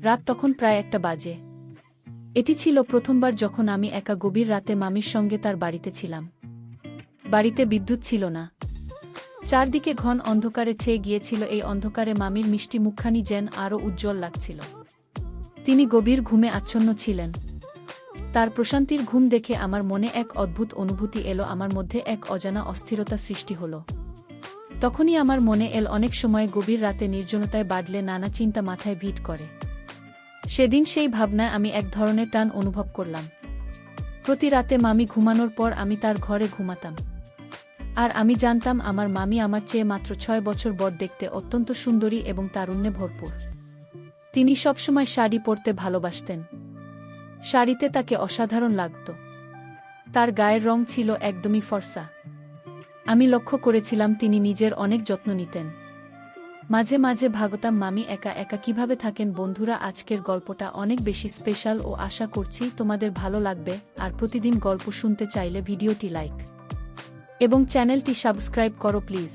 রাত তখন প্রায় 1টা বাজে। এটি ছিল প্রথমবার যখন আমি একা গভীর রাতে মামির সঙ্গে তার বাড়িতে ছিলাম। বাড়িতে বিদ্যুৎ ছিল না। চারদিকে ঘন অন্ধকারে ছেয়ে গিয়েছিল। এই অন্ধকারে মামির মিষ্টি মুখখানি যেন আরও উজ্জ্বল লাগছিল। তিনি গভীর ঘুমে আচ্ছন্ন ছিলেন। তার প্রশান্তির ঘুম দেখে আমার মনে এক অদ্ভুত অনুভূতি এলো। আমার মধ্যে এক অজানা অস্থিরতা সৃষ্টি হল। তখনই আমার মনে এল, অনেক সময় গভীর রাতে নির্জনতায় বাড়লে নানা চিন্তা মাথায় ভিড় করে। সেদিন সেই ভাবনায় আমি এক ধরনের টান অনুভব করলাম। প্রতি রাতে মামি ঘুমানোর পর আমি তার ঘরে ঘুমাতাম। আর আমি জানতাম আমার মামি আমার চেয়ে মাত্র 6 বছর বড়, দেখতে অত্যন্ত সুন্দরী এবং তারুণ্যে ভরপুর। তিনি সবসময় শাড়ি পরতে ভালোবাসতেন। শাড়িতে তাকে অসাধারণ লাগত। তার গায়ের রং ছিল একদমই ফর্সা। আমি লক্ষ্য করেছিলাম তিনি নিজের অনেক যত্ন নিতেন। মাঝে মাঝে ভাবতাম মামি একা একা কিভাবে থাকেন। বন্ধুরা, আজকের গল্পটা অনেক বেশি স্পেশাল ও আশা করছি তোমাদের ভালো লাগবে। আর প্রতিদিন গল্প শুনতে চাইলে ভিডিওটি লাইক এবং চ্যানেলটি সাবস্ক্রাইব করো প্লিজ।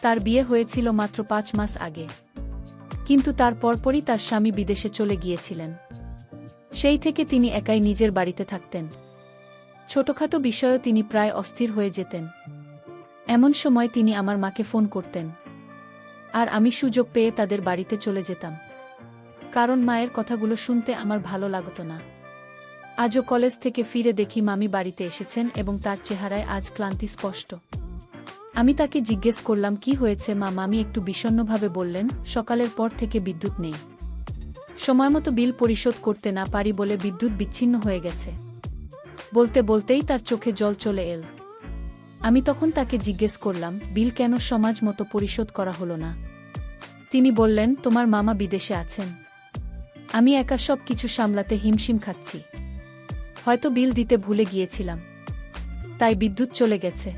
তার বিয়ে হয়েছিল মাত্র 5 মাস আগে, কিন্তু তার পরপরই তার স্বামী বিদেশে চলে গিয়েছিলেন। সেই থেকে তিনি একাই নিজের বাড়িতে থাকতেন। ছোটখাটো বিষয়েও তিনি প্রায় অস্থির হয়ে যেতেন। এমন সময় তিনি আমার মাকে ফোন করতেন, আর আমি সুযোগ পেয়ে তাদের বাড়িতে চলে যেতাম, কারণ মায়ের কথাগুলো শুনতে আমার ভালো লাগত না। আজও কলেজ থেকে ফিরে দেখি মামি বাড়িতে এসেছেন এবং তার চেহারায় আজ ক্লান্তি স্পষ্ট। আমি তাকে জিজ্ঞেস করলাম, কি হয়েছে মা? মামি একটু বিষণ্ণভাবে বললেন, সকালের পর থেকে বিদ্যুৎ নেই। সময়মতো বিল পরিশোধ করতে না পারি বলে বিদ্যুৎ বিচ্ছিন্ন হয়ে গেছে। বলতে বলতেই তার চোখে জল চলে এল। আমি তখন তাকে জিজ্ঞেস করলাম, বিল কেন সমাজ মতো পরিশোধ করা হলো না? তিনি বললেন, তোমার মামা বিদেশে আছেন। আমি একা সব কিছু সামলাতে হিমশিম খাচ্ছি। হয়তো বিল দিতে ভুলে গিয়েছিলাম, তাই বিদ্যুৎ চলে গেছে।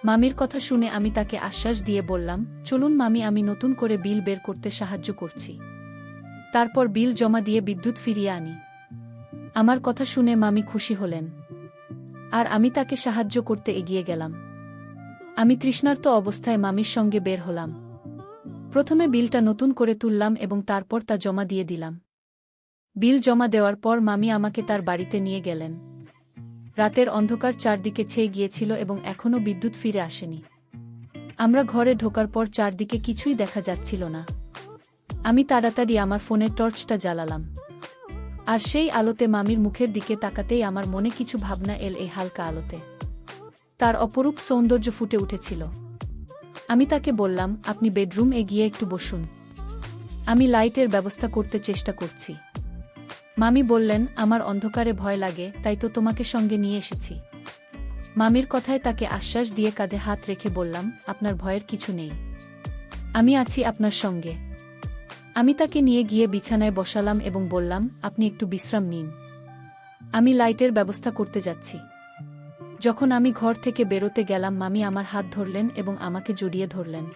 মামির কথা শুনে আমি তাকে আশ্বাস দিয়ে বললাম, চলুন মামি, আমি নতুন করে বিল বের করতে সাহায্য করছি। তারপর বিল জমা দিয়ে বিদ্যুৎ ফিরিয়ে আনি। আমার কথা শুনে মামি খুশি হলেন, আর আমি তাকে সাহায্য করতে এগিয়ে গেলাম। আমি তৃষ্ণার্ত অবস্থায় মামির সঙ্গে বের হলাম। প্রথমে বিলটা নতুন করে তুললাম এবং তারপর তা জমা দিয়ে দিলাম। বিল জমা দেওয়ার পর মামি আমাকে তার বাড়িতে নিয়ে গেলেন। রাতের অন্ধকার চারদিকে ছেয়ে গিয়েছিল এবং এখনও বিদ্যুৎ ফিরে আসেনি। আমরা ঘরে ঢোকার পর চারদিকে কিছুই দেখা যাচ্ছিল না। আমি তাড়াতাড়ি আমার ফোনের টর্চটা জ্বালালাম, আর সেই আলোতে মামির মুখের দিকে তাকাতেই আমার মনে কিছু ভাবনা এল। এই হালকা আলোতে তার অপরূপ সৌন্দর্য ফুটে উঠেছিল। আমি তাকে বললাম, আপনি বেডরুমে গিয়ে একটু বসুন, আমি লাইটের ব্যবস্থা করতে চেষ্টা করছি। মামি বললেন, আমার অন্ধকারে ভয় লাগে, তাই তো তোমাকে সঙ্গে নিয়ে এসেছি। মামির কথায় তাকে আশ্বাস দিয়ে কাঁধে হাত রেখে বললাম, আপনার ভয়ের কিছু নেই, আমি আছি আপনার সঙ্গে। আমি তাকে নিয়ে গিয়ে বিছানায় বসালাম এবং বললাম, আপনি একটু বিশ্রাম নিন, আমি লাইটের ব্যবস্থা করতে যাচ্ছি। যখন আমি ঘর থেকে বেরোতে গেলাম, মামি আমার হাত ধরলেন এবং আমাকে জড়িয়ে ধরলেন।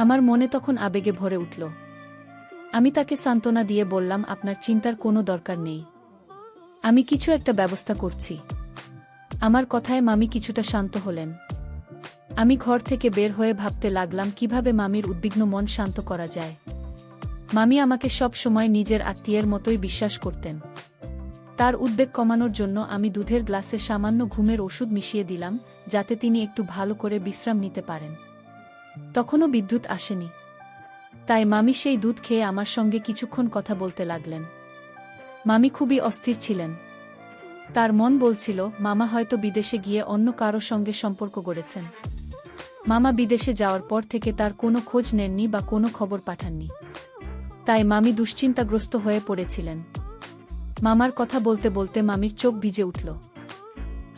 আমার মনে তখন আবেগে ভরে উঠল। আমি তাকে সান্ত্বনা দিয়ে বললাম, আপনার চিন্তার কোনো দরকার নেই, আমি কিছু একটা ব্যবস্থা করছি। আমার কথায় মামি কিছুটা শান্ত হলেন। আমি ঘর থেকে বের হয়ে ভাবতে লাগলাম কিভাবে মামির উদ্বিগ্ন মন শান্ত করা যায়। মামি আমাকে সব সময় নিজের আত্মীয়ের মতোই বিশ্বাস করতেন। তার উদ্বেগ কমানোর জন্য আমি দুধের গ্লাসে সামান্য ঘুমের ওষুধ মিশিয়ে দিলাম, যাতে তিনি একটু ভালো করে বিশ্রাম নিতে পারেন। তখনও বিদ্যুৎ আসেনি, তাই মামি সেই দুধ খেয়ে আমার সঙ্গে কিছুক্ষণ কথা বলতে লাগলেন। মামি খুবই অস্থির ছিলেন। তার মন বলছিল, মামা হয়তো বিদেশে গিয়ে অন্য কারো সঙ্গে সম্পর্ক গড়েছেন। মামা বিদেশে যাওয়ার পর থেকে তার কোনো খোঁজ নেননি বা কোনো খবর পাঠাননি, তাই মামি দুশ্চিন্তাগ্রস্ত হয়ে পড়েছিলেন। মামার কথা বলতে বলতে মামির চোখ ভিজে উঠল,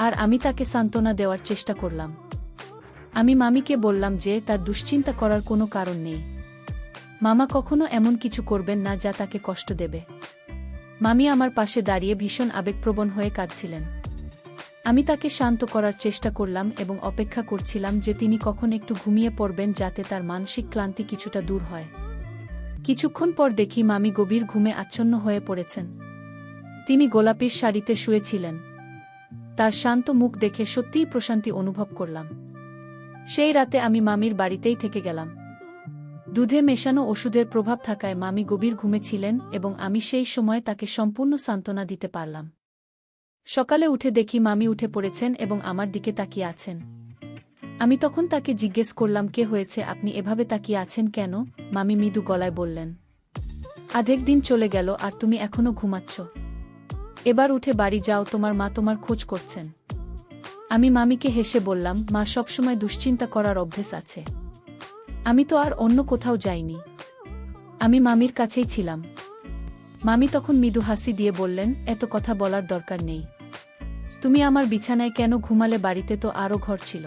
আর আমি তাকে সান্ত্বনা দেওয়ার চেষ্টা করলাম। আমি মামিকে বললাম যে তার দুশ্চিন্তা করার কোনো কারণ নেই। মামা কখনো এমন কিছু করবেন না যা তাকে কষ্ট দেবে। মামি আমার পাশে দাঁড়িয়ে ভীষণ আবেগপ্রবণ হয়ে কাঁদছিলেন। আমি তাকে শান্ত করার চেষ্টা করলাম এবং অপেক্ষা করছিলাম যে তিনি কখন একটু ঘুমিয়ে পড়বেন, যাতে তার মানসিক ক্লান্তি কিছুটা দূর হয়। কিছুক্ষণ পর দেখি মামি গভীর ঘুমে আচ্ছন্ন হয়ে পড়েছেন। তিনি গোলাপির শাড়িতে শুয়েছিলেন। তার শান্ত মুখ দেখে সত্যিই প্রশান্তি অনুভব করলাম। সেই রাতে আমি মামির বাড়িতেই থেকে গেলাম। দুধে মেশানো ওষুধের প্রভাব থাকায় মামি গভীর ঘুমে ছিলেন এবং আমি সেই সময় তাকে সম্পূর্ণ সান্ত্বনা দিতে পারলাম। সকালে উঠে দেখি মামি উঠে পড়েছেন এবং আমার দিকে তাকিয়ে আছেন। আমি তখন তাকে জিজ্ঞেস করলাম, কে হয়েছে, আপনি এভাবে তাকিয়ে আছেন কেন? মামি মৃদু গলায় বললেন, অর্ধেক দিন চলে গেল আর তুমি এখনো ঘুমাচ্ছ। এবার উঠে বাড়ি যাও, তোমার মা তোমার খোঁজ করছেন। আমি মামিকে হেসে বললাম, মা সবসময় দুশ্চিন্তা করার অভ্যেস আছে। আমি তো আর অন্য কোথাও যাইনি, আমি মামির কাছেই ছিলাম। মামি তখন মৃদু হাসি দিয়ে বললেন, এত কথা বলার দরকার নেই। তুমি আমার বিছানায় কেন ঘুমালে? বাড়িতে তো আরও ঘর ছিল,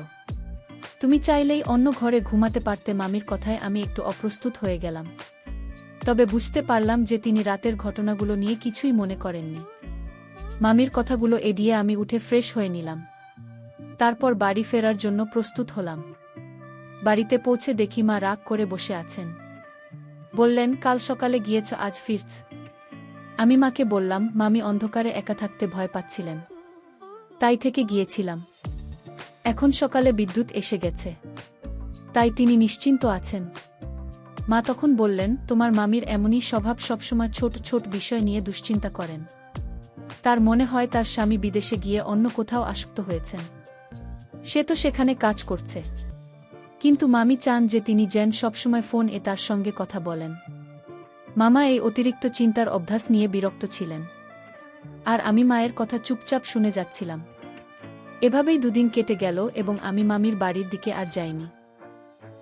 তুমি চাইলেই অন্য ঘরে ঘুমাতে পারতে। মামির কথায় আমি একটু অপ্রস্তুত হয়ে গেলাম, তবে বুঝতে পারলাম যে তিনি রাতের ঘটনাগুলো নিয়ে কিছুই মনে করেননি। মামির কথাগুলো এড়িয়ে আমি উঠে ফ্রেশ হয়ে নিলাম। তারপর বাড়ি ফেরার জন্য প্রস্তুত হলাম। বাড়িতে পৌঁছে দেখি মা রাগ করে বসে আছেন। বললেন, কাল সকালে গিয়েছ, আজ ফিরছ? আমি মাকে বললাম, মামি অন্ধকারে একা থাকতে ভয় পাচ্ছিলেন, তাই থেকে গিয়েছিলাম। এখন সকালে বিদ্যুৎ এসে গেছে, তাই তিনি নিশ্চিন্ত আছেন। মা তখন বললেন, তোমার মামির এমনই স্বভাব, সবসময় ছোট ছোট বিষয় নিয়ে দুশ্চিন্তা করেন। তার মনে হয় তার স্বামী বিদেশে গিয়ে অন্য কোথাও আসক্ত হয়েছেন, সে তো সেখানে কাজ করছে, কিন্তু মামি চান যে তিনি যেন সবসময় ফোন এ তার সঙ্গে কথা বলেন। মামা এই অতিরিক্ত চিন্তার অভ্যাস নিয়ে বিরক্ত ছিলেন, আর আমি মায়ের কথা চুপচাপ শুনে যাচ্ছিলাম। এভাবেই দুদিন কেটে গেল এবং আমি মামির বাড়ির দিকে আর যাইনি।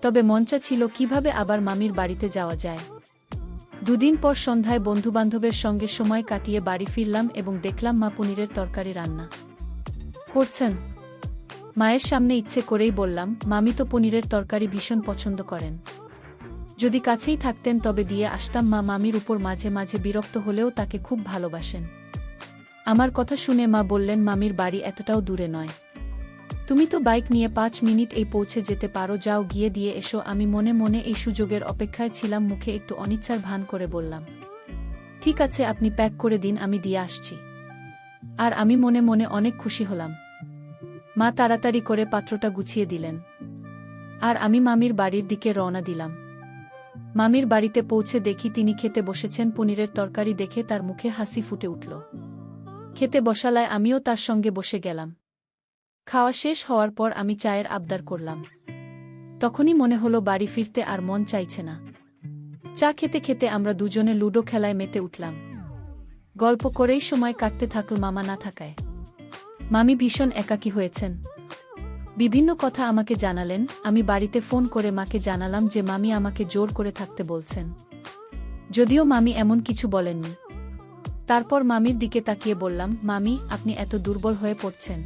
তবে মঞ্চা ছিল কিভাবে আবার মামির বাড়িতে যাওয়া যায়। দুদিন পর সন্ধ্যায় বন্ধুবান্ধবের সঙ্গে সময় কাটিয়ে বাড়ি ফিরলাম এবং দেখলাম মা পনিরের তরকারি রান্না করছেন। মায়ের সামনে ইচ্ছে করেই বললাম, মামি তো পনিরের তরকারি ভীষণ পছন্দ করেন, যদি কাছেই থাকতেন তবে দিয়ে আসতাম। মা মামির উপর মাঝে মাঝে বিরক্ত হলেও তাকে খুব ভালোবাসেন। আমার কথা শুনে মা বললেন, মামির বাড়ি এতটাও দূরে নয়, তুমি তো বাইক নিয়ে 5 মিনিট এই পৌঁছে যেতে পারো, যাও গিয়ে দিয়ে এসো। আমি মনে মনে এই সুযোগের অপেক্ষায় ছিলাম, মুখে একটু অনিচ্ছার ভান করে বললাম, ঠিক আছে, আপনি প্যাক করে দিন, আমি দিয়ে আসছি। আর আমি মনে মনে অনেক খুশি হলাম। মা তাড়াতাড়ি করে পাত্রটা গুছিয়ে দিলেন, আর আমি মামির বাড়ির দিকে রওনা দিলাম। মামির বাড়িতে পৌঁছে দেখি তিনি খেতে বসেছেন। পনিরের তরকারি দেখে তার মুখে হাসি ফুটে উঠল। খেতে বসালায় আমিও তার সঙ্গে বসে গেলাম। খাওয়া শেষ হওয়ার পর আমি চায়ের আবদার করলাম। তখনই মনে হলো বাড়ি ফিরতে আর মন চাইছে না। চা খেতে খেতে আমরা দুজনে লুডো খেলায় মেতে উঠলাম। গল্প করেই সময় কাটতে থাকল মামা না থাকায়। মামি ভীষণ একাকী হয়েছেন, বিভিন্ন কথা আমাকে জানালেন। আমি বাড়িতে ফোন করে মাকে জানালাম যে মামি আমাকে জোর করে থাকতে বলছেন, যদিও মামি এমন কিছু বলেননি। তারপর মামির দিকে তাকিয়ে বললাম, মামি, আপনি এত দুর্বল হয়ে পড়ছেন,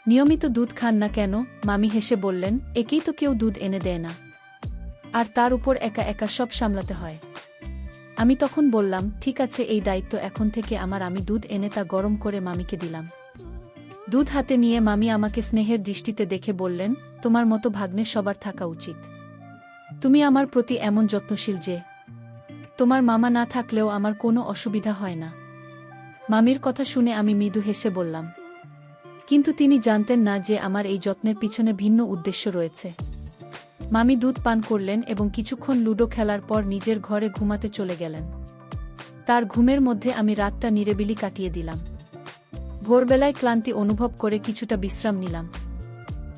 নিয়মিত দুধ খান না কেন? মামি হেসে বললেন, একেই তো কেউ দুধ এনে দেয় না, আর তার উপর একা একা সব সামলাতে হয়। আমি তখন বললাম, ঠিক আছে, এই দায়িত্ব এখন থেকে আমার। আমি দুধ এনে তা গরম করে মামিকে দিলাম। দুধ হাতে নিয়ে মামি আমাকে স্নেহের দৃষ্টিতে দেখে বললেন, তোমার মতো ভাগ্নে সবার থাকা উচিত। তুমি আমার প্রতি এমন যত্নশীল যে তোমার মামা না থাকলেও আমার কোনো অসুবিধা হয় না। মামির কথা শুনে আমি মৃদু হেসে বললাম, কিন্তু তিনি জানতেন না যে আমার এই যত্নের পিছনে ভিন্ন উদ্দেশ্য রয়েছে। মামি দুধ পান করলেন এবং কিছুক্ষণ লুডো খেলার পর নিজের ঘরে ঘুমাতে চলে গেলেন। তার ঘুমের মধ্যে আমি রাতটা নিরিবিলি কাটিয়ে দিলাম। ভোরবেলায় ক্লান্তি অনুভব করে কিছুটা বিশ্রাম নিলাম।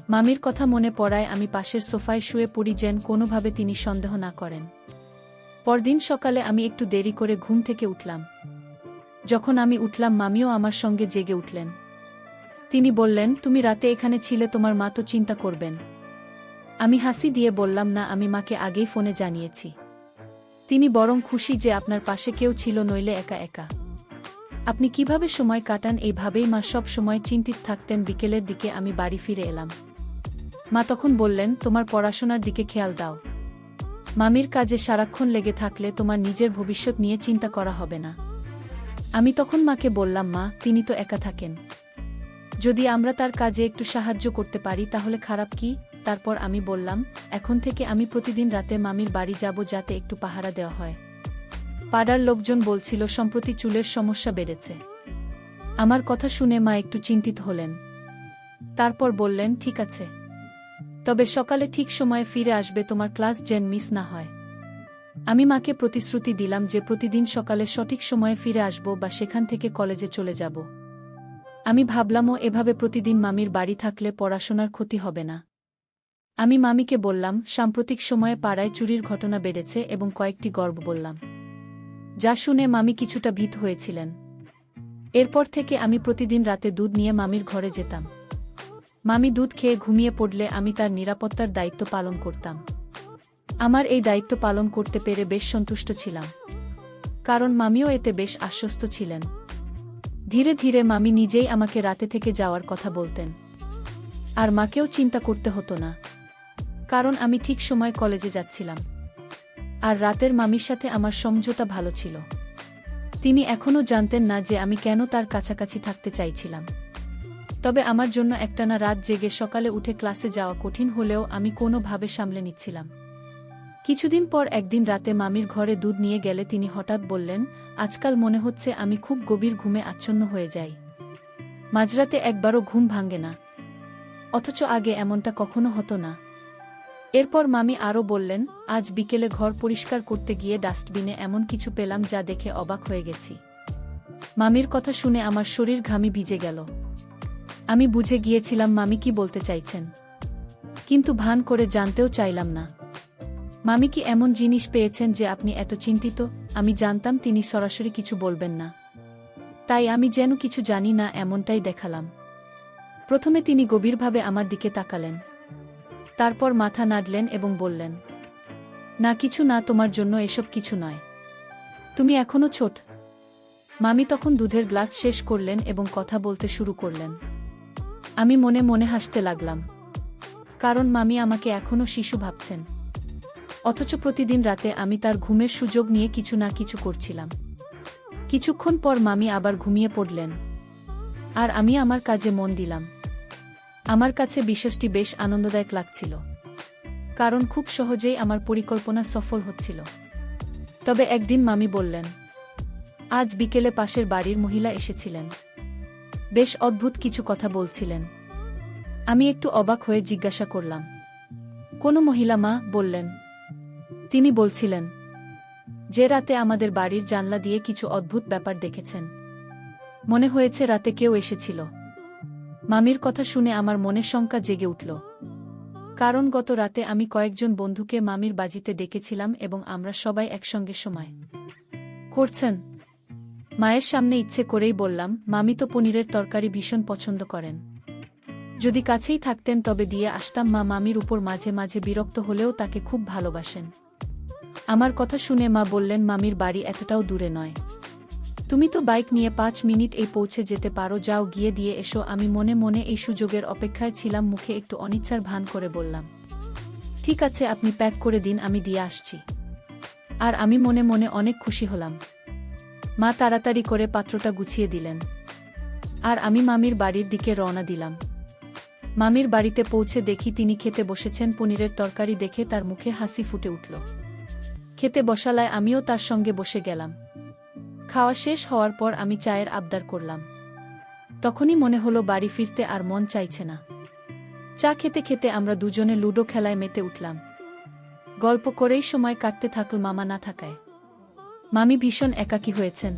মামির কথা মনে পড়ায় আমি পাশের সোফায় শুয়ে পড়ি, যেন কোনোভাবে তিনি সন্দেহ না করেন। পরদিন সকালে আমি একটু দেরি করে ঘুম থেকে উঠলাম। যখন আমি উঠলাম, মামিও আমার সঙ্গে জেগে উঠলেন। তিনি বললেন, তুমি রাতে এখানে ছিলে, তোমার মা তো চিন্তা করবেন। আমি হাসি দিয়ে বললাম, না, আমি মাকে আগেই ফোনে জানিয়েছি। তিনি বরং খুশি যে আপনার পাশে কেউ ছিল, নইলে একা একা আপনি কিভাবে সময় কাটান। এইভাবেই মা সব সময় চিন্তিত থাকতেন। বিকেলের দিকে আমি বাড়ি ফিরে এলাম। মা তখন বললেন, তোমার পড়াশোনার দিকে খেয়াল দাও। মামির কাজে সারাক্ষণ লেগে থাকলে তোমার নিজের ভবিষ্যৎ নিয়ে চিন্তা করা হবে না। আমি তখন মাকে বললাম, মা, তিনি তো একা থাকেন, যদি আমরা তার কাজে একটু সাহায্য করতে পারি তাহলে খারাপ কি? তারপর আমি বললাম, এখন থেকে আমি প্রতিদিন রাতে মামির বাড়ি যাব, যাতে একটু পাহারা দেওয়া হয়। পাড়ার লোকজন বলছিল সম্প্রতি চুলের সমস্যা বেড়েছে। আমার কথা শুনে মা একটু চিন্তিত হলেন। তারপর বললেন, ঠিক আছে, তবে সকালে ঠিক সময়ে ফিরে আসবে, তোমার ক্লাস যেন মিস না হয়। আমি মাকে প্রতিশ্রুতি দিলাম যে প্রতিদিন সকালে সঠিক সময়ে ফিরে আসব বা সেখান থেকে কলেজে চলে যাব। আমি ভাবলামও এভাবে প্রতিদিন মামির বাড়ি থাকলে পড়াশোনার ক্ষতি হবে না। আমি মামিকে বললাম সাম্প্রতিক সময়ে পাড়ায় চুরির ঘটনা বেড়েছে এবং কয়েকটি গল্প বললাম, যা শুনে মামি কিছুটা ভীত হয়েছিলেন। এরপর থেকে আমি প্রতিদিন রাতে দুধ নিয়ে মামির ঘরে যেতাম। মামি দুধ খেয়ে ঘুমিয়ে পড়লে আমি তার নিরাপত্তার দায়িত্ব পালন করতাম। আমার এই দায়িত্ব পালন করতে পেরে বেশ সন্তুষ্ট ছিলাম, কারণ মামিও এতে বেশ আশ্বস্ত ছিলেন। ধীরে ধীরে মামি নিজেই আমাকে রাতে থেকে যাওয়ার কথা বলতেন, আর মাকেও চিন্তা করতে হতো না, কারণ আমি ঠিক সময় কলেজে যাচ্ছিলাম। আর রাতের মামির সাথে আমার সমঝোতা ভালো ছিল। তিনি এখনও জানতেন না যে আমি কেন তার কাছাকাছি থাকতে চাইছিলাম। তবে আমার জন্য একটানা রাত জেগে সকালে উঠে ক্লাসে যাওয়া কঠিন হলেও আমি কোনোভাবে সামলে নিচ্ছিলাম। কিছুদিন পর একদিন রাতে মামির ঘরে দুধ নিয়ে গেলে তিনি হঠাৎ বললেন, আজকাল মনে হচ্ছে আমি খুব গভীর ঘুমে আচ্ছন্ন হয়ে যাই। মাঝরাতে একবারও ঘুম ভাঙে না, অথচ আগে এমনটা কখনো হতো না। এরপর মামি আরও বললেন, আজ বিকেলে ঘর পরিষ্কার করতে গিয়ে ডাস্টবিনে এমন কিছু পেলাম যা দেখে অবাক হয়ে গেছি। মামির কথা শুনে আমার শরীর ঘামি ভিজে গেল। আমি বুঝে গিয়েছিলাম মামি কি বলতে চাইছেন, কিন্তু ভান করে জানতেও চাইলাম না। মামি কি এমন জিনিস পেয়েছেন যে আপনি এত চিন্তিত? আমি জানতাম তিনি সরাসরি কিছু বলবেন না, তাই আমি যেন কিছু জানি না এমনটাই দেখালাম। প্রথমে তিনি গভীরভাবে আমার দিকে তাকালেন, তারপর মাথা নাড়লেন এবং বললেন, না কিছু না, তোমার জন্য এসব কিছু নয়, তুমি এখনো ছোট। মামি তখন দুধের গ্লাস শেষ করলেন এবং কথা বলতে শুরু করলেন। আমি মনে মনে হাসতে লাগলাম, কারণ মামি আমাকে এখনো শিশু ভাবছেন, অথচ প্রতিদিন রাতে আমি তার ঘুমের সুযোগ নিয়ে কিছু না কিছু করছিলাম। কিছুক্ষণ পর মামি আবার ঘুমিয়ে পড়লেন, আর আমি আমার কাজে মন দিলাম। আমার কাছে বিষয়টি বেশ আনন্দদায়ক লাগছিল, কারণ খুব সহজেই আমার পরিকল্পনা সফল হচ্ছিল। তবে একদিন মামি বললেন, আজ বিকেলে পাশের বাড়ির মহিলা এসেছিলেন, বেশ অদ্ভুত কিছু কথা বলছিলেন। আমি একটু অবাক হয়ে জিজ্ঞাসা করলাম, কোনো মহিলা মা? বললেন, তিনি বলছিলেন যে রাতে আমাদের বাড়ির জানলা দিয়ে কিছু অদ্ভুত ব্যাপার দেখেছেন, মনে হয়েছে রাতে কেউ এসেছিল। মামির কথা শুনে আমার মনে শঙ্কা জেগে উঠল, কারণ গত রাতে আমি কয়েকজন বন্ধুকে মামির বাজিতে ডেকেছিলাম এবং আমরা সবাই একসঙ্গে সময় করছেন। মায়ের সামনে ইচ্ছে করেই বললাম, মামি তো পনিরের তরকারি ভীষণ পছন্দ করেন, যদি কাছেই থাকতেন তবে দিয়ে আসতাম। মা মামির উপর মাঝে মাঝে বিরক্ত হলেও তাকে খুব ভালোবাসেন। আমার কথা শুনে মা বললেন, মামির বাড়ি এতটাও দূরে নয়, তুমি তো বাইক নিয়ে 5 মিনিট এই পৌঁছে যেতে পারো, যাও গিয়ে দিয়ে এসো। আমি মনে মনে এই সুযোগের অপেক্ষায় ছিলাম, মুখে একটু অনিচ্ছার ভান করে বললাম, ঠিক আছে, আপনি প্যাক করে দিন, আমি দিয়ে আসছি। আর আমি মনে মনে অনেক খুশি হলাম। মা তাড়াতাড়ি করে পাত্রটা গুছিয়ে দিলেন, আর আমি মামির বাড়ির দিকে রওনা দিলাম। মামির বাড়িতে পৌঁছে দেখি তিনি খেতে বসেছেন। পনিরের তরকারি দেখে তার মুখে হাসি ফুটে উঠল। খেতে বসালায় আমিও তার সঙ্গে বসে গেলাম। খাওয়া শেষ হওয়ার পর আমি চায়ের আবদার করলাম। তখনই মনে হলো বাড়ি ফিরতে আর মন চাইছে না। চা খেতে খেতে আমরা দুজনে লুডো খেলায় মেতে উঠলাম। গল্প করেই সময় কাটতে থাকল মামা না থাকায়। মামি ভীষণ একাকী হয়েছেন,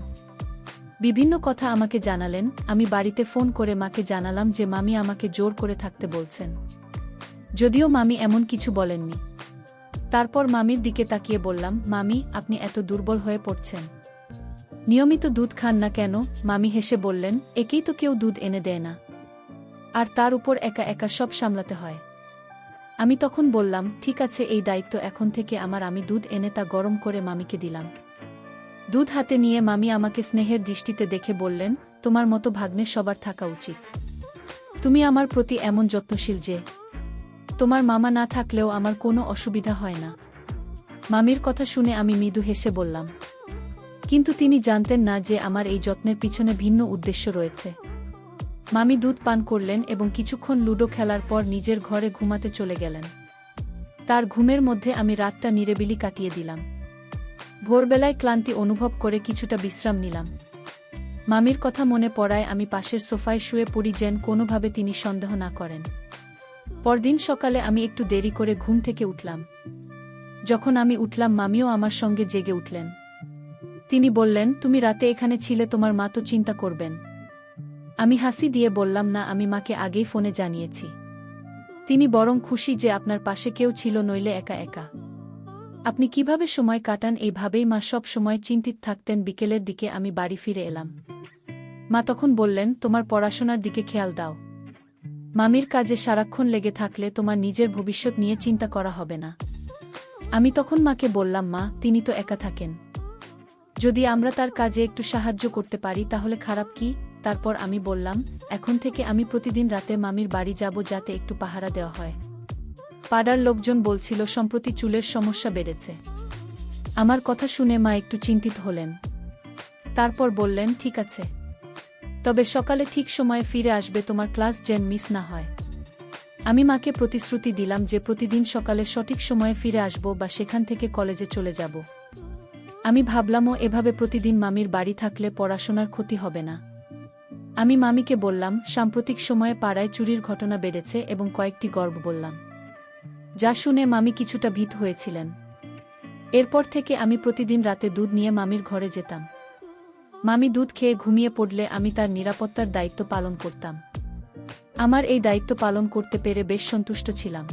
বিভিন্ন কথা আমাকে জানালেন। আমি বাড়িতে ফোন করে মাকে জানালাম যে মামি আমাকে জোর করে থাকতে বলছেন, যদিও মামি এমন কিছু বলেননি। তারপর মামির দিকে তাকিয়ে বললাম, মামি, আপনি এত দুর্বল হয়ে পড়ছেন, নিয়মিত দুধ খান না কেন? মামি হেসে বললেন, একেই তো কেউ দুধ এনে দেয় না, আর তার উপর একা একা সব সামলাতে হয়। আমি তখন বললাম, ঠিক আছে, এই দায়িত্ব এখন থেকে আমার। আমি দুধ এনে তা গরম করে মামিকে দিলাম। দুধ হাতে নিয়ে মামি আমাকে স্নেহের দৃষ্টিতে দেখে বললেন, তোমার মতো ভাগ্নে সবার থাকা উচিত। তুমি আমার প্রতি এমন যত্নশীল যে তোমার মামা না থাকলেও আমার কোনো অসুবিধা হয় না। মামির কথা শুনে আমি মৃদু হেসে বললাম, কিন্তু তিনি জানতেন না যে আমার এই যত্নের পিছনে ভিন্ন উদ্দেশ্য রয়েছে। মামি দুধ পান করলেন এবং কিছুক্ষণ লুডো খেলার পর নিজের ঘরে ঘুমাতে চলে গেলেন। তার ঘুমের মধ্যে আমি রাতটা নিরিবিলি কাটিয়ে দিলাম। ভোরবেলায় ক্লান্তি অনুভব করে কিছুটা বিশ্রাম নিলাম। মামির কথা মনে পড়ায় আমি পাশের সোফায় শুয়ে পড়ি, যেন কোনোভাবে তিনি সন্দেহ না করেন। পরদিন সকালে আমি একটু দেরি করে ঘুম থেকে উঠলাম। যখন আমি উঠলাম মামিও আমার সঙ্গে জেগে উঠলেন। তিনি বললেন, তুমি রাতে এখানে ছিলে, তোমার মা তো চিন্তা করবেন। আমি হাসি দিয়ে বললাম, না, আমি মাকে আগেই ফোনে জানিয়েছি। তিনি বরং খুশি যে আপনার পাশে কেউ ছিল, নইলে একা একা আপনি কিভাবে সময় কাটান। এইভাবেই মা সব সময় চিন্তিত থাকতেন। বিকেলের দিকে আমি বাড়ি ফিরে এলাম। মা তখন বললেন, তোমার পড়াশোনার দিকে খেয়াল দাও। মামির কাজে সারাক্ষণ লেগে থাকলে তোমার নিজের ভবিষ্যৎ নিয়ে চিন্তা করা হবে না। আমি তখন মাকে বললাম, মা, তিনি তো একা থাকেন, যদি আমরা তার কাজে একটু সাহায্য করতে পারি তাহলে খারাপ কি? তারপর আমি বললাম, এখন থেকে আমি প্রতিদিন রাতে মামির বাড়ি যাব, যাতে একটু পাহারা দেওয়া হয়। পাড়ার লোকজন বলছিল সম্প্রতি চুলের সমস্যা বেড়েছে। আমার কথা শুনে মা একটু চিন্তিত হলেন। তারপর বললেন, ঠিক আছে, তবে সকালে ঠিক সময়ে ফিরে আসবে, তোমার ক্লাস যেন মিস না হয়। আমি মাকে প্রতিশ্রুতি দিলাম যে প্রতিদিন সকালে সঠিক সময়ে ফিরে আসব বা সেখান থেকে কলেজে চলে যাব। আমি ভাবলামও, এভাবে প্রতিদিন মামির বাড়ি থাকলে পড়াশোনার ক্ষতি হবে না। আমি মামিকে বললাম, সাম্প্রতিক সময়ে পাড়ায় চুরির ঘটনা বেড়েছে এবং কয়েকটি গল্প বললাম, যা শুনে মামি কিছুটা ভীত হয়েছিলেন। এরপর থেকে আমি প্রতিদিন রাতে দুধ নিয়ে মামির ঘরে যেতাম। মামি দুধ খেয়ে ঘুমিয়ে পড়লে আমি তার নিরাপত্তার দায়িত্ব পালন করতাম। আমার এই দায়িত্ব পালন করতে পেরে বেশ সন্তুষ্ট ছিলাম,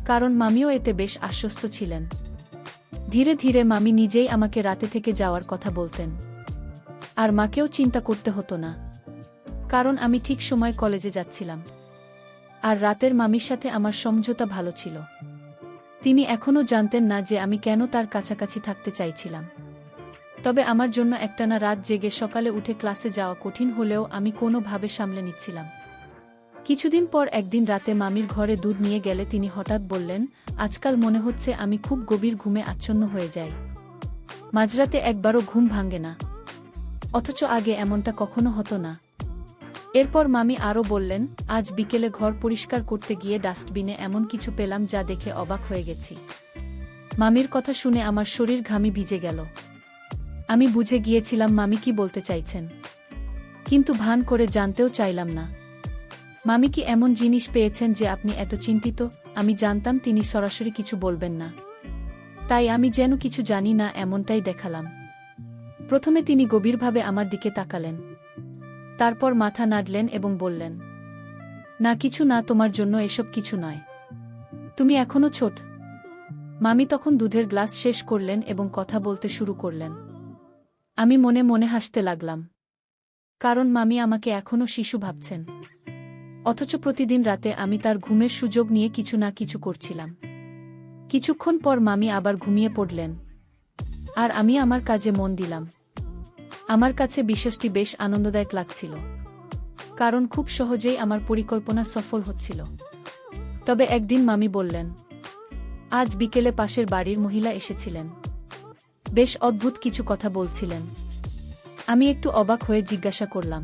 কারণ মামিও এতে বেশ আশ্বস্ত ছিলেন। ধীরে ধীরে মামি নিজেই আমাকে রাতে থেকে যাওয়ার কথা বলতেন, আর মাকেও চিন্তা করতে হতো না, কারণ আমি ঠিক সময় কলেজে যাচ্ছিলাম। আর রাতের মামির সাথে আমার সমঝোতা ভালো ছিল। তিনি এখনও জানতেন না যে আমি কেন তার কাছাকাছি থাকতে চাইছিলাম। তবে আমার জন্য একটানা রাত জেগে সকালে উঠে ক্লাসে যাওয়া কঠিন হলেও আমি কোনোভাবে সামলে নিচ্ছিলাম। কিছুদিন পর একদিন রাতে মামির ঘরে দুধ নিয়ে গেলে তিনি হঠাৎ বললেন, আজকাল মনে হচ্ছে আমি খুব গভীর ঘুমে আচ্ছন্ন হয়ে যাই। মাঝরাতে একবারও ঘুম ভাঙে না, অথচ আগে এমনটা কখনো হতো না। এরপর মামি আরও বললেন, আজ বিকেলে ঘর পরিষ্কার করতে গিয়ে ডাস্টবিনে এমন কিছু পেলাম যা দেখে অবাক হয়ে গেছি। মামির কথা শুনে আমার শরীর ঘামে ভিজে গেল। আমি বুঝে গিয়েছিলাম মামি কি বলতে চাইছেন, কিন্তু ভান করে জানতেও চাইলাম না। মামি কি এমন জিনিস পেয়েছেন যে আপনি এত চিন্তিত? আমি জানতাম তিনি সরাসরি কিছু বলবেন না, তাই আমি যেন কিছু জানি না এমনটাই দেখালাম। প্রথমে তিনি গভীরভাবে আমার দিকে তাকালেন, তারপর মাথা নাড়লেন এবং বললেন, না, কিছু না, তোমার জন্য এসব কিছু নয়, তুমি এখনো ছোট। মামি তখন দুধের গ্লাস শেষ করলেন এবং কথা বলতে শুরু করলেন। আমি মনে মনে হাসতে লাগলাম, কারণ মামি আমাকে এখনো শিশু ভাবছেন, অথচ প্রতিদিন রাতে আমি তার ঘুমের সুযোগ নিয়ে কিছু না কিছু করছিলাম। কিছুক্ষণ পর মামি আবার ঘুমিয়ে পড়লেন, আর আমি আমার কাজে মন দিলাম। আমার কাছে বিষয়টি বেশ আনন্দদায়ক লাগছিল, কারণ খুব সহজেই আমার পরিকল্পনা সফল হচ্ছিল। তবে একদিন মামি বললেন, আজ বিকেলে পাশের বাড়ির মহিলা এসেছিলেন, বেশ অদ্ভুত কিছু কথা বলছিলেন। আমি একটু অবাক হয়ে জিজ্ঞাসা করলাম,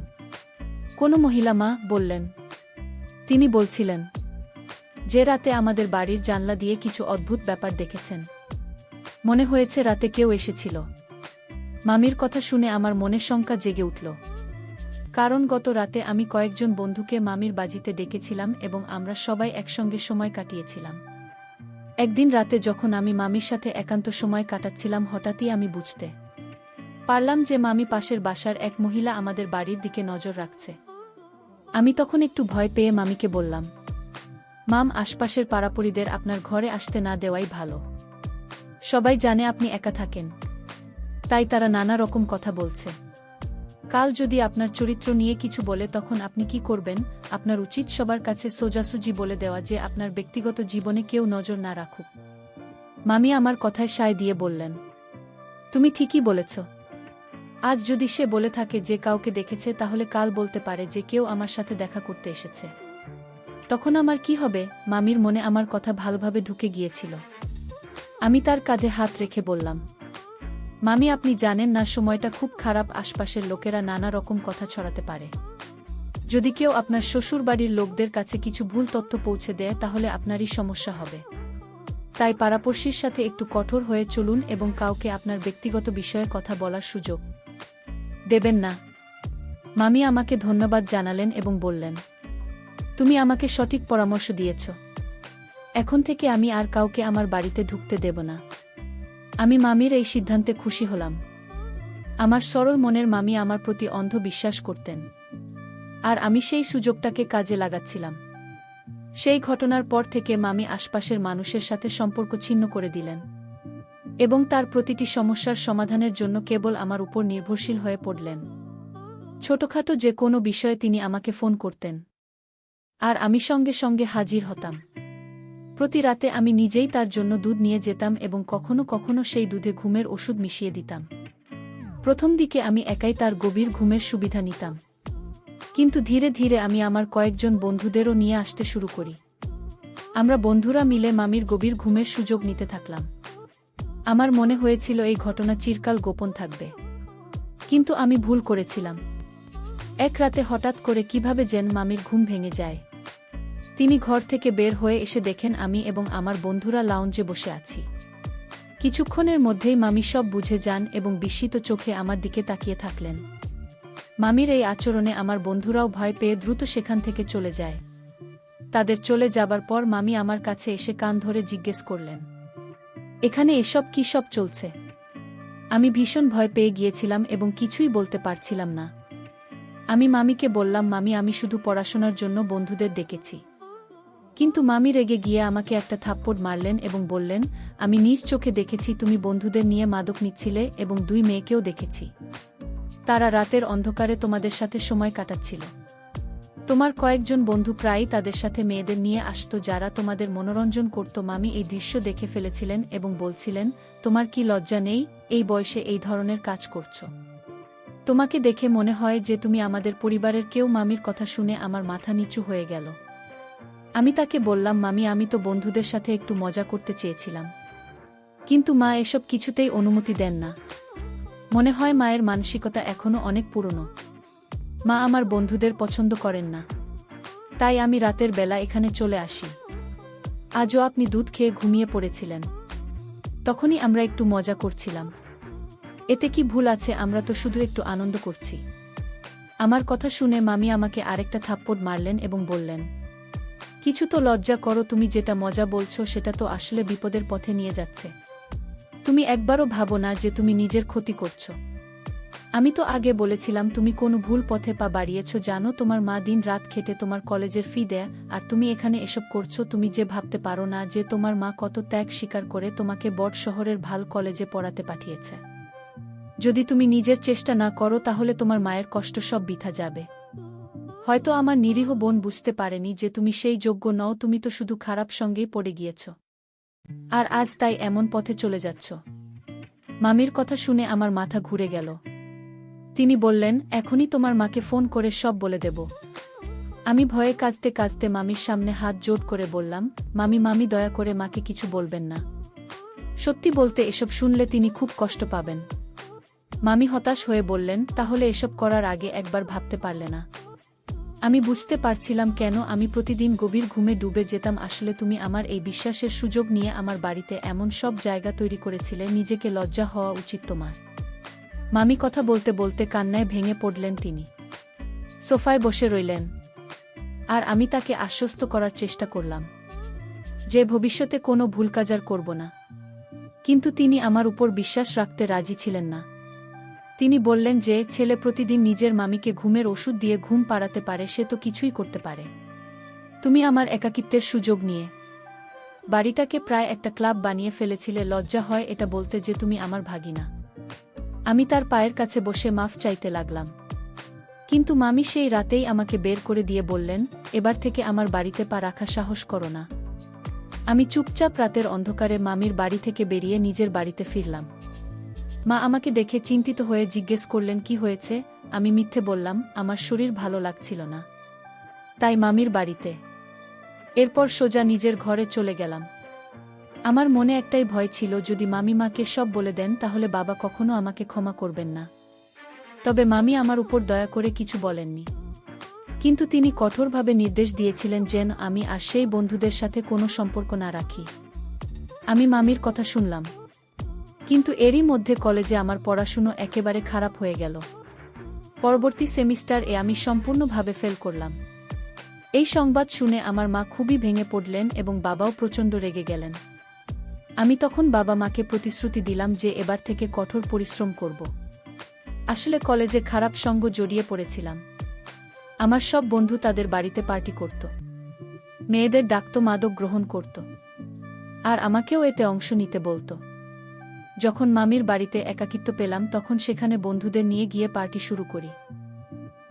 কোন মহিলা মা? বললেন, তিনি বলছিলেন যে রাতে আমাদের বাড়ির জানলা দিয়ে কিছু অদ্ভুত ব্যাপার দেখেছেন, মনে হয়েছে রাতে কেউ এসেছিল। মামির কথা শুনে আমার মনে শঙ্কা জেগে উঠল, কারণ গত রাতে আমি কয়েকজন বন্ধুকে মামির বাজিতে ডেকেছিলাম এবং আমরা সবাই একসঙ্গে সময় কাটিয়েছিলাম। একদিন রাতে যখন আমি মামির সাথে একান্ত সময় কাটাচ্ছিলাম, হঠাৎই আমি বুঝতে পারলাম যে মামি পাশের বাসার এক মহিলা আমাদের বাড়ির দিকে নজর রাখছে। আমি তখন একটু ভয় পেয়ে মামিকে বললাম, মাম, আশপাশের পাড়াপড়িদের আপনার ঘরে আসতে না দেওয়াই ভালো। সবাই জানে আপনি একা থাকেন, তাই তারা নানা রকম কথা বলছে। কাল যদি আপনার চরিত্র নিয়ে কিছু বলে তখন আপনি কি করবেন? আপনার উচিত সবার কাছে সোজাসুজি বলে দেওয়া যে আপনার ব্যক্তিগত জীবনে কেউ নজর না রাখুক। মামি আমার কথায় সায় দিয়ে বললেন, তুমি ঠিকই বলেছ। আজ যদি সে বলে থাকে যে কাউকে দেখেছে, তাহলে কাল বলতে পারে যে কেউ আমার সাথে দেখা করতে এসেছে। তখন আমার কি হবে? মামির মনে আমার কথা ভালোভাবে ঢুকে গিয়েছিল। আমি তার কাঁধে হাত রেখে বললাম, মামি, আপনি জানেন না সময়টা খুব খারাপ, আশপাশের লোকেরা নানা রকম কথা ছড়াতে পারে। যদি কেউ আপনার শ্বশুরবাড়ির লোকদের কাছে কিছু ভুল তথ্য পৌঁছে দেয় তাহলে আপনারই সমস্যা হবে। তাই পাড়াপড়শির সাথে একটু কঠোর হয়ে চলুন এবং কাউকে আপনার ব্যক্তিগত বিষয়ে কথা বলার সুযোগ দেবেন না। মামি আমাকে ধন্যবাদ জানালেন এবং বললেন, তুমি আমাকে সঠিক পরামর্শ দিয়েছ। এখন থেকে আমি আর কাউকে আমার বাড়িতে ঢুকতে দেব না। আমি মামির এই সিদ্ধান্তে খুশি হলাম। আমার সরল মনের মামি আমার প্রতি অন্ধ বিশ্বাস করতেন, আর আমি সেই সুযোগটাকে কাজে লাগাচ্ছিলাম। সেই ঘটনার পর থেকে মামি আশপাশের মানুষের সাথে সম্পর্ক ছিন্ন করে দিলেন এবং তার প্রতিটি সমস্যার সমাধানের জন্য কেবল আমার উপর নির্ভরশীল হয়ে পড়লেন। ছোটখাটো যে কোনো বিষয়ে তিনি আমাকে ফোন করতেন, আর আমি সঙ্গে সঙ্গে হাজির হতাম। প্রতি রাতে আমি নিজেই তার জন্য দুধ নিয়ে যেতাম এবং কখনো কখনো সেই দুধে ঘুমের ওষুধ মিশিয়ে দিতাম। প্রথম দিকে আমি একাই তার গভীর ঘুমের সুবিধা নিতাম, কিন্তু ধীরে ধীরে আমি আমার কয়েকজন বন্ধুদেরও নিয়ে আসতে শুরু করি। আমরা বন্ধুরা মিলে মামির গভীর ঘুমের সুযোগ নিতে থাকলাম। আমার মনে হয়েছিল এই ঘটনা চিরকাল গোপন থাকবে, কিন্তু আমি ভুল করেছিলাম। এক রাতে হঠাৎ করে কিভাবে যেন মামির ঘুম ভেঙে যায়। তিনি ঘর থেকে বের হয়ে এসে দেখেন আমি এবং আমার বন্ধুরা লাউঞ্জে বসে আছি। কিছুক্ষণের মধ্যেই মামি সব বুঝে যান এবং বিস্মিত চোখে আমার দিকে তাকিয়ে থাকলেন। মামির এই আচরণে আমার বন্ধুরাও ভয় পেয়ে দ্রুত সেখান থেকে চলে যায়। তাদের চলে যাবার পর মামি আমার কাছে এসে কান ধরে জিজ্ঞেস করলেন, এখানে এসব কি সব চলছে? আমি ভীষণ ভয় পেয়ে গিয়েছিলাম এবং কিছুই বলতে পারছিলাম না। আমি মামিকে বললাম, মামি, আমি শুধু পড়াশোনার জন্য বন্ধুদের ডেকেছি। কিন্তু মামি রেগে গিয়ে আমাকে একটা থাপ্পড় মারলেন এবং বললেন, আমি নিজ চোখে দেখেছি তুমি বন্ধুদের নিয়ে মাদক নিচ্ছিলে এবং 2 মেয়েকেও দেখেছি। তারা রাতের অন্ধকারে তোমাদের সাথে সময় কাটাচ্ছিল। তোমার কয়েকজন বন্ধু প্রায়ই তাদের সাথে মেয়েদের নিয়ে আসত যারা তোমাদের মনোরঞ্জন করত। মামি এই দৃশ্য দেখে ফেলেছিলেন এবং বলছিলেন, তোমার কি লজ্জা নেই? এই বয়সে এই ধরনের কাজ করছো? তোমাকে দেখে মনে হয় যে তুমি আমাদের পরিবারের কেউ। মামির কথা শুনে আমার মাথা নিচু হয়ে গেল। আমি তাকে বললাম, মামি, আমি তো বন্ধুদের সাথে একটু মজা করতে চেয়েছিলাম, কিন্তু মা এসব কিছুতেই অনুমতি দেন না। মনে হয় মায়ের মানসিকতা এখনো অনেক পুরনো। মা আমার বন্ধুদের পছন্দ করেন না, তাই আমি রাতের বেলা এখানে চলে আসি। আজও আপনি দুধ খেয়ে ঘুমিয়ে পড়েছিলেন, তখনই আমরা একটু মজা করছিলাম। এতে কি ভুল আছে? আমরা তো শুধু একটু আনন্দ করছি। আমার কথা শুনে মামি আমাকে আরেকটা থাপ্পড় মারলেন এবং বললেন, কিছু তো লজ্জা করো। তুমি যেটা মজা বলছো সেটা তো আসলে বিপদের পথে নিয়ে যাচ্ছে। তুমি একবারও ভাবো না যে তুমি নিজের ক্ষতি করছো? আমি তো আগে বলেছিলাম তুমি কোনো ভুল পথে পা বাড়িয়েছ। জানো, তোমার মা দিন রাত খেটে তোমার কলেজের ফি দেয়, আর তুমি এখানে এসব করছো। তুমি যে ভাবতে পারো না যে তোমার মা কত ত্যাগ স্বীকার করে তোমাকে বড় শহরের ভাল কলেজে পড়াতে পাঠিয়েছে। যদি তুমি নিজের চেষ্টা না করো তাহলে তোমার মায়ের কষ্ট সব বৃথা যাবে। হয়তো আমার নিরীহ বোন বুঝতে পারেনি যে তুমি সেই যোগ্য নও। তুমি তো শুধু খারাপ সঙ্গেই পড়ে গিয়েছ, আর আজ তাই এমন পথে চলে যাচ্ছ। মামির কথা শুনে আমার মাথা ঘুরে গেল। তিনি বললেন, এখনই তোমার মাকে ফোন করে সব বলে দেব। আমি ভয়ে কাঁদতে কাঁদতে মামির সামনে হাত জোড় করে বললাম, মামি, দয়া করে মাকে কিছু বলবেন না। সত্যি বলতে, এসব শুনলে তিনি খুব কষ্ট পাবেন। মামি হতাশ হয়ে বললেন, তাহলে এসব করার আগে একবার ভাবতে পারলে না? আমি বুঝতে পারছিলাম কেন আমি প্রতিদিন গভীর ঘুমে ডুবে যেতাম। আসলে তুমি আমার এই বিশ্বাসের সুযোগ নিয়ে আমার বাড়িতে এমন সব জায়গা তৈরি করেছিলে। নিজেকে লজ্জা হওয়া উচিত তোমার। মামি কথা বলতে বলতে কান্নায় ভেঙে পড়লেন। তিনি সোফায় বসে রইলেন, আর আমি তাকে আশ্বস্ত করার চেষ্টা করলাম যে ভবিষ্যতে কোনো ভুল কাজ আর করব না। কিন্তু তিনি আমার উপর বিশ্বাস রাখতে রাজি ছিলেন না। তিনি বললেন যে ছেলে প্রতিদিন নিজের মামিকে ঘুমের ওষুধ দিয়ে ঘুম পাড়াতে পারে, সে তো কিছুই করতে পারে। তুমি আমার একাকিত্বের সুযোগ নিয়ে বাড়িটাকে প্রায় একটা ক্লাব বানিয়ে ফেলেছিলে। লজ্জা হয় এটা বলতে যে তুমি আমার ভাগিনা। আমি তার পায়ের কাছে বসে মাফ চাইতে লাগলাম, কিন্তু মামি সেই রাতেই আমাকে বের করে দিয়ে বললেন, এবার থেকে আমার বাড়িতে পা রাখা সাহস করো না। আমি চুপচাপ রাতের অন্ধকারে মামির বাড়ি থেকে বেরিয়ে নিজের বাড়িতে ফিরলাম। মা আমাকে দেখে চিন্তিত হয়ে জিজ্ঞেস করলেন, কি হয়েছে? আমি মিথ্যে বললাম, আমার শরীর ভালো লাগছিল না, তাই মামির বাড়িতে। এরপর সোজা নিজের ঘরে চলে গেলাম। আমার মনে একটাই ভয় ছিল, যদি মামি মাকে সব বলে দেন তাহলে বাবা কখনো আমাকে ক্ষমা করবেন না। তবে মামি আমার উপর দয়া করে কিছু বলেননি, কিন্তু তিনি কঠোরভাবে নির্দেশ দিয়েছিলেন যেন আমি আর সেই বন্ধুদের সাথে কোনো সম্পর্ক না রাখি। আমি মামির কথা শুনলাম, কিন্তু এরই মধ্যে কলেজে আমার পড়াশুনো একেবারে খারাপ হয়ে গেল। পরবর্তী সেমিস্টার এ আমি সম্পূর্ণভাবে ফেল করলাম। এই সংবাদ শুনে আমার মা খুবই ভেঙে পড়লেন এবং বাবাও প্রচণ্ড রেগে গেলেন। আমি তখন বাবা মাকে প্রতিশ্রুতি দিলাম যে এবার থেকে কঠোর পরিশ্রম করব। আসলে কলেজে খারাপ সঙ্গ জড়িয়ে পড়েছিলাম। আমার সব বন্ধু তাদের বাড়িতে পার্টি করত, মেয়েদের ডাকত, মাদক গ্রহণ করত, আর আমাকেও এতে অংশ নিতে বলত। যখন মামির বাড়িতে একাকিত্ব পেলাম তখন সেখানে বন্ধুদের নিয়ে গিয়ে পার্টি শুরু করি।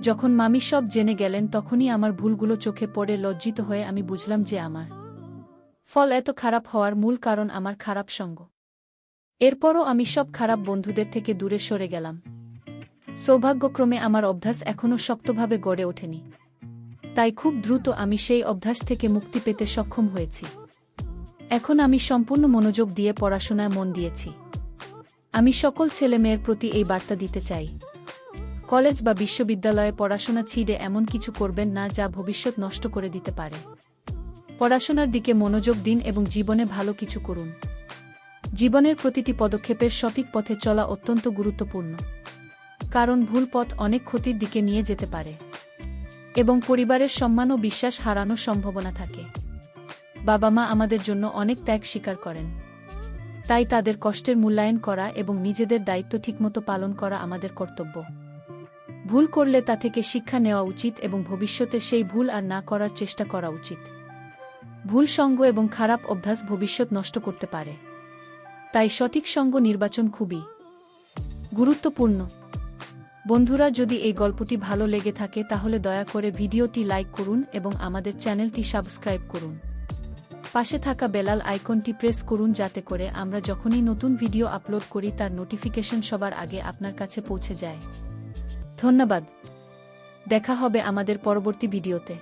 যখন মামি সব জেনে গেলেন তখনই আমার ভুলগুলো চোখে পড়ে লজ্জিত হয়ে আমি বুঝলাম যে আমার ফল এত খারাপ হওয়ার মূল কারণ আমার খারাপ সঙ্গ। এরপরও আমি সব খারাপ বন্ধুদের থেকে দূরে সরে গেলাম। সৌভাগ্যক্রমে আমার অভ্যাস এখনও শক্তভাবে গড়ে ওঠেনি, তাই খুব দ্রুত আমি সেই অভ্যাস থেকে মুক্তি পেতে সক্ষম হয়েছি। এখন আমি সম্পূর্ণ মনোযোগ দিয়ে পড়াশোনায় মন দিয়েছি। আমি সকল ছেলেমেয়ের প্রতি এই বার্তা দিতে চাই, কলেজ বা বিশ্ববিদ্যালয়ে পড়াশোনা ছিঁড়ে এমন কিছু করবেন না যা ভবিষ্যৎ নষ্ট করে দিতে পারে। পড়াশোনার দিকে মনোযোগ দিন এবং জীবনে ভালো কিছু করুন। জীবনের প্রতিটি পদক্ষেপের সঠিক পথে চলা অত্যন্ত গুরুত্বপূর্ণ, কারণ ভুল পথ অনেক ক্ষতির দিকে নিয়ে যেতে পারে এবং পরিবারের সম্মান ও বিশ্বাস হারানোর সম্ভাবনা থাকে। বাবা মা আমাদের জন্য অনেক ত্যাগ স্বীকার করেন, তাই তাদের কষ্টের মূল্যায়ন করা এবং নিজেদের দায়িত্ব ঠিকমতো পালন করা আমাদের কর্তব্য। ভুল করলে তা থেকে শিক্ষা নেওয়া উচিত এবং ভবিষ্যতে সেই ভুল আর না করার চেষ্টা করা উচিত। ভুল সঙ্গ এবং খারাপ অভ্যাস ভবিষ্যৎ নষ্ট করতে পারে, তাই সঠিক সঙ্গ নির্বাচন খুবই গুরুত্বপূর্ণ। বন্ধুরা, যদি এই গল্পটি ভালো লেগে থাকে তাহলে দয়া করে ভিডিওটি লাইক করুন এবং আমাদের চ্যানেলটি সাবস্ক্রাইব করুন। পাশে থাকা বেলাল আইকনটি প্রেস করুন যাতে করে আমরা যখনই নতুন ভিডিও আপলোড করি তার নোটিফিকেশন সবার আগে আপনার কাছে পৌঁছে যায়। ধন্যবাদ। দেখা হবে আমাদের পরবর্তী ভিডিওতে।